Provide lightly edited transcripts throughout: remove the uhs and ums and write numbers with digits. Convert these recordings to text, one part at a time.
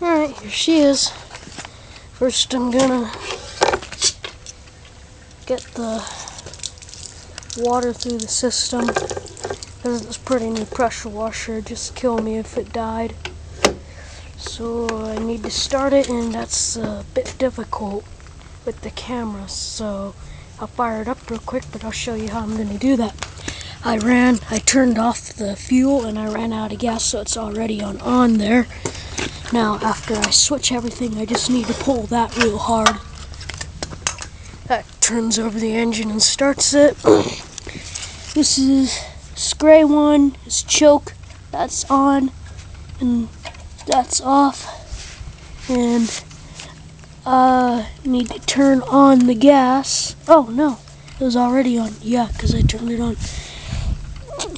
Alright, here she is. First I'm gonna get the water through the system, because it's pretty new pressure washer. It'd just kill me if it died. So I need to start it, and that's a bit difficult with the camera, so I'll fire it up real quick, but I'll show you how I'm going to do that. I turned off the fuel and I ran out of gas, so it's already on there. Now after I switch everything, I just need to pull that real hard. That turns over the engine and starts it. This gray one is choke, that's on and that's off, and need to turn on the gas. Oh no, it was already on. Yeah, because I turned it on.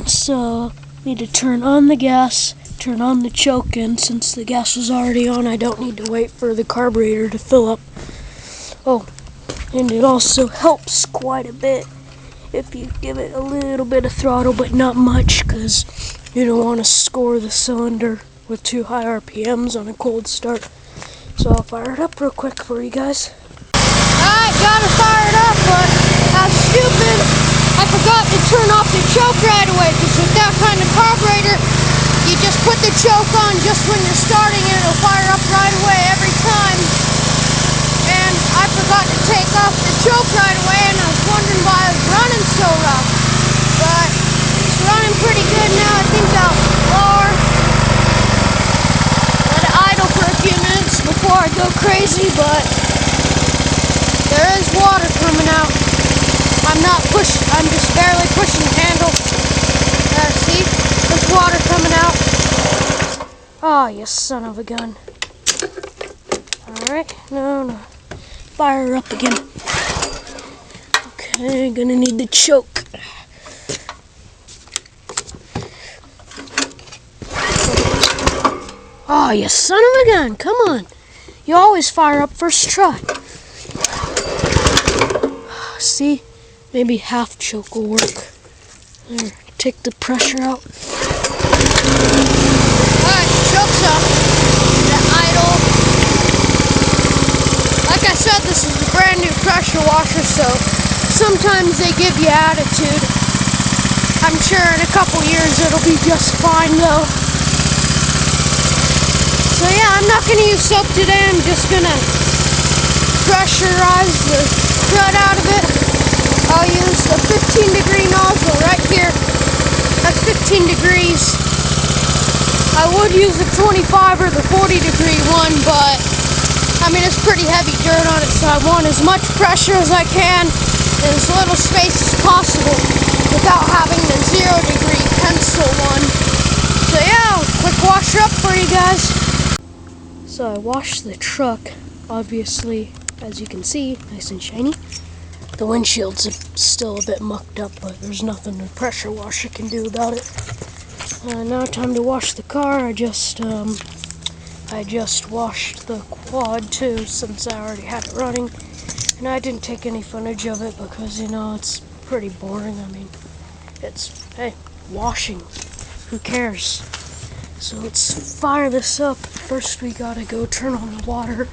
So need to turn on the gas, turn on the choke, and since the gas was already on, I don't need to wait for the carburetor to fill up. Oh, and it also helps quite a bit if you give it a little bit of throttle, but not much, because you don't want to score the cylinder with too high RPMs on a cold start. So I'll fire it up real quick for you guys. Alright, got her fired up, but I was stupid. I forgot to turn off the choke right away, because with that kind of carburetor, you just put the choke on just when you're starting and it'll fire up right away every time. And I forgot to take off the choke right away, and I was wondering why I was running so rough. But it's running pretty good now. I think I'll let it idle for a few minutes before I go crazy, but there is water coming out. I'm just barely pushing the handle. See? There's water coming out. Oh, you son of a gun. Alright, no. Fire her up again. Okay, gonna need the choke. Oh, you son of a gun, come on. You always fire up first try. See? Maybe half choke will work. There, take the pressure out. Alright, choke's up. The idle. Like I said, this is a brand new pressure washer, so sometimes they give you attitude. I'm sure in a couple years it'll be just fine though. So yeah, I'm not going to use soap today. I'm just going to pressurize the crud out of it. I'll use the 15-degree nozzle right here. That's 15 degrees. I would use the 25 or the 40-degree one, but I mean it's pretty heavy dirt on it, so I want as much pressure as I can in as little space as possible without having the 0-degree pencil one. So yeah, quick wash up for you guys. So I washed the truck, obviously, as you can see, nice and shiny. The windshield's still a bit mucked up, but there's nothing the pressure washer can do about it. Now time to wash the car. I just washed the quad too, since I already had it running. And I didn't take any footage of it because, you know, it's pretty boring. I mean, hey, washing. Who cares? So let's fire this up. First we gotta go turn on the water.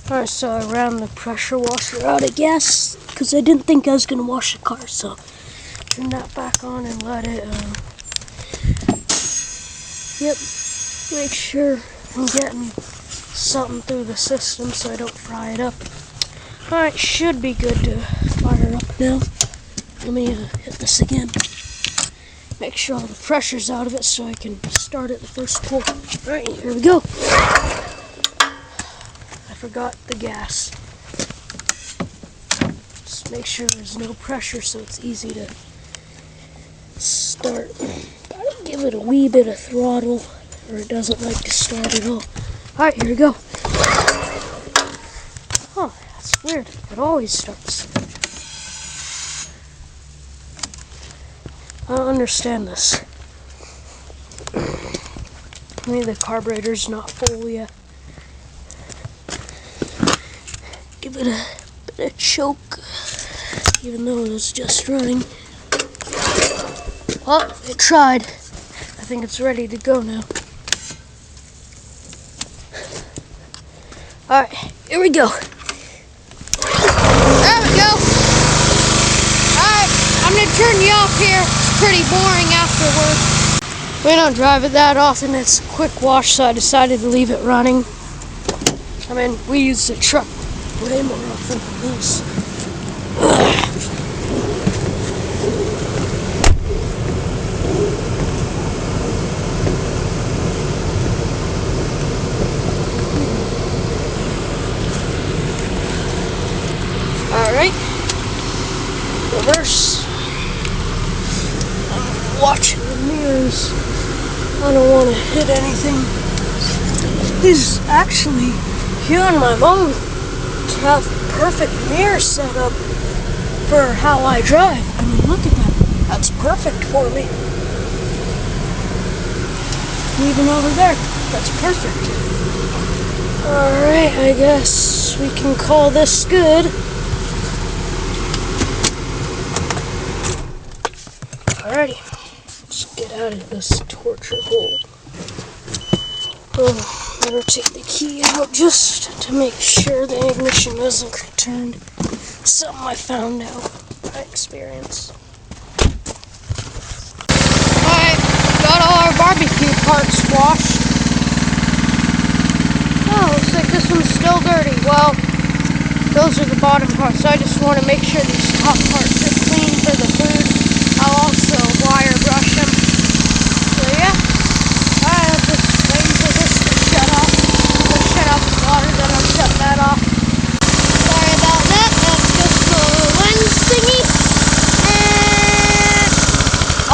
Alright, so I ran the pressure washer out of gas because I didn't think I was going to wash the car, so turn that back on and let it, make sure I'm getting something through the system so I don't fry it up. Alright, should be good to fire up now. Let me hit this again. Make sure all the pressure's out of it so I can start it the first pull. Alright, here we go. Forgot the gas. Just make sure there's no pressure so it's easy to start. Gotta give it a wee bit of throttle or it doesn't like to start at all. Alright, here we go. Oh, that's weird. It always starts. I don't understand this. Maybe the carburetor's not full yet. Give it a bit of choke, even though it was just running. Oh, it tried. I think it's ready to go now. Alright, here we go. There we go. Alright, I'm going to turn you off here. It's pretty boring afterwards. We don't drive it that often. It's a quick wash, so I decided to leave it running. I mean, we use the truck way more often than this. Alright, reverse. I'm watching the mirrors. I don't want to hit anything. He's actually here on my phone to have perfect mirror set up for how I drive. I mean, look at that. That's perfect for me. Even over there, that's perfect. Alright, I guess we can call this good. Alrighty, let's get out of this torture hole. Oh, better take the key out just to make sure the ignition isn't returned. Something I found out by experience. Alright, got all our barbecue parts washed. Oh, looks like this one's still dirty. Well, those are the bottom parts. So I just want to make sure these top parts are clean for the food. I'll also wire brush them. So yeah. Alright, I'll just wait for this to shut off. I'll shut off the water, then I'll shut that off. Sorry about that. That's just the lens thingy.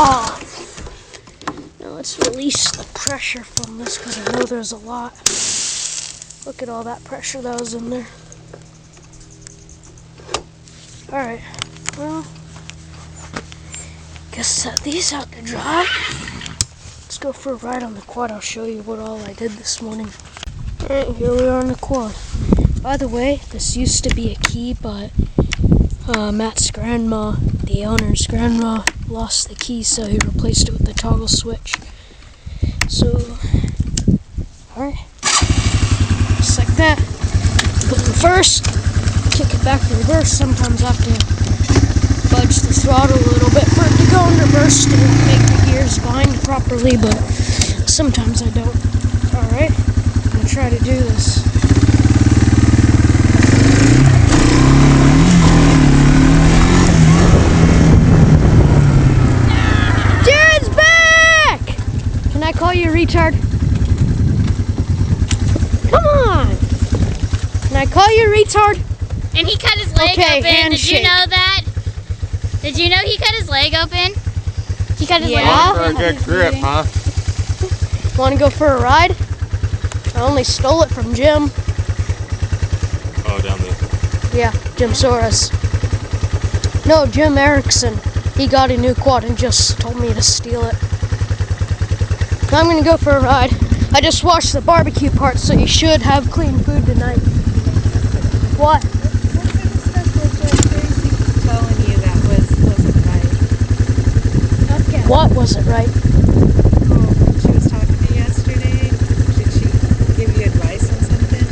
And now let's release the pressure from this because I know there's a lot. Look at all that pressure that was in there. Alright. Well, guess set these out to dry. Let's go for a ride on the quad. I'll show you what all I did this morning. Alright, here we are on the quad. By the way, this used to be a key, but Matt's grandma, the owner's grandma, lost the key, so he replaced it with the toggle switch. So, alright. Just like that. Put it in first, kick it back to reverse. Sometimes I have to fudge the throttle a little bit for it to go in reverse to make the gears bind properly, but sometimes I don't. Alright, I'm going to try to do this. Jared's back! Can I call you retard? Come on! Can I call you retard? And he cut his leg open. Handshake. Did you know that? Did you know he cut his leg open? He cut his leg For open. a good grip, huh? Want to go for a ride? I only stole it from Jim. Oh, down the... Yeah, Jim Soros. No, Jim Erickson. He got a new quad and just told me to steal it. I'm going to go for a ride. I just washed the barbecue part, so you should have clean food tonight. What? What wasn't right? She was talking to you yesterday. Did she give you advice on something?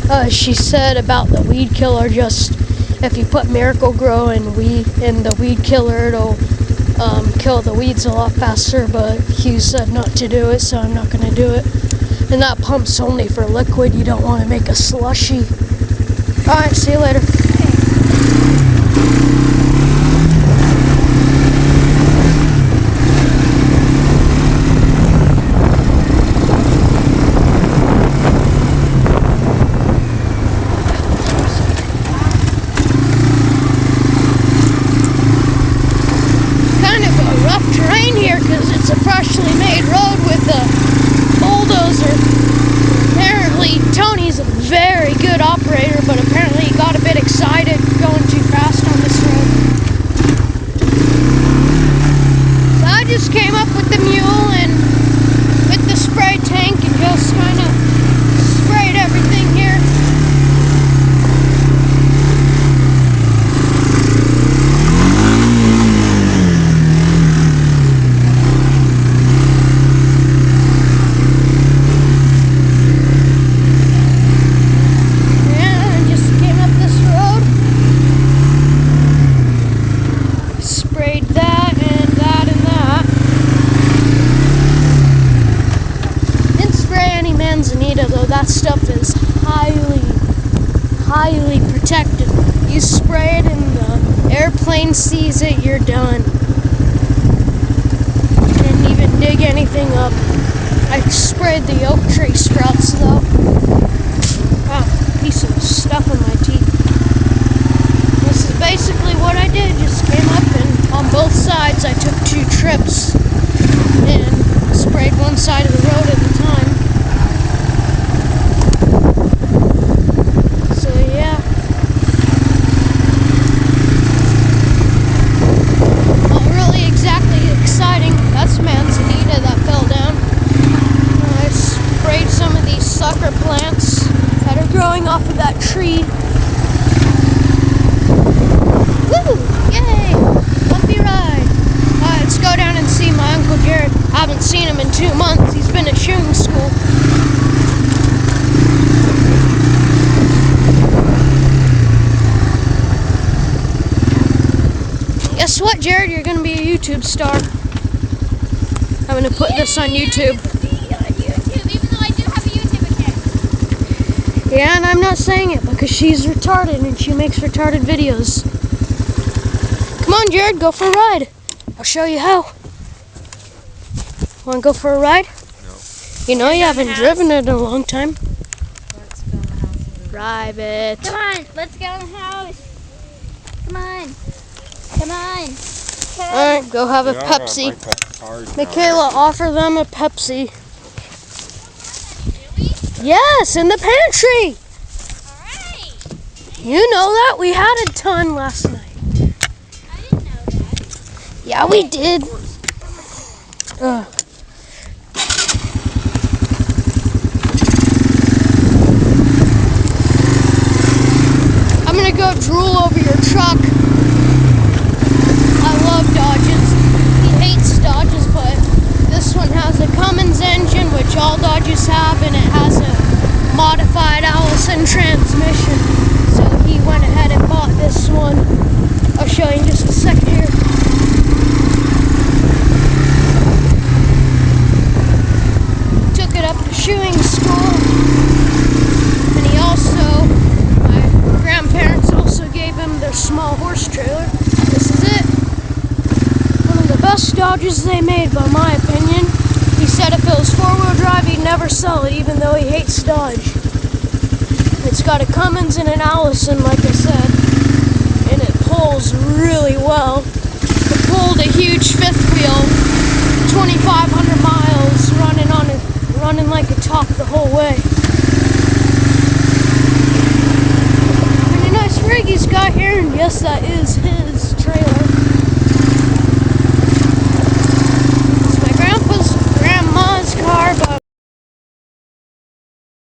Or? She said about the weed killer, just if you put Miracle Grow in the weed killer, it'll kill the weeds a lot faster, but Hugh said not to do it, so I'm not going to do it. And that pump's only for liquid. You don't want to make a slushy. Alright, see you later. Came up with the mule and with the spray tank and just kind of sprayed everything here. that stuff is highly protected. You spray it and the airplane sees it, you're done. Didn't even dig anything up. I sprayed the oak tree sprouts though. Wow, piece of stuff in my teeth. This is basically what I did. Just came up and on both sides I took 2 trips and sprayed one side of the road at a time. So yeah. Not really exactly exciting. That's manzanita that fell down. I sprayed some of these sucker plants that are growing off of that tree. Woo! Yay! Bumpy ride. Let's go down and see my Uncle Jared. I haven't seen him in 2 months. He's been at shooting school. Guess what, Jared? You're gonna be a YouTube star. I'm gonna put this on YouTube. Even though I do have a YouTube account. Yeah, and I'm not saying it because she's retarded and she makes retarded videos. Come on, Jared, go for a ride. I'll show you how. Want to go for a ride? No. You know you haven't driven it in a long time. Let's go in the house. Drive it. Come on, let's go in the house. Come on. Come on. Come on. Alright, go have a They are gonna Pepsi. break that card now. Michaela, offer them a Pepsi. Really? Yes, in the pantry. Alright. You know that. We had a ton last night. I didn't know that. Yeah, we did. I'm gonna go drool over your truck. I love Dodges. He hates Dodges, but this one has a Cummins engine, which all Dodges have, and it has a modified Allison transmission. So he went ahead and bought this one. I'll show you in just a second here. Took it up to shooting school, and he also, my grandparents also gave him their small horse trailer. This is it. One of the best Dodges they made, by my opinion. He said if it was 4-wheel drive, he'd never sell it, even though he hates Dodge. It's got a Cummins and an Allison, like I said, and it pulls really well. It pulled a huge fifth wheel, 2,500 miles, running like a top the whole way. Pretty nice rig he's got here, and yes, that is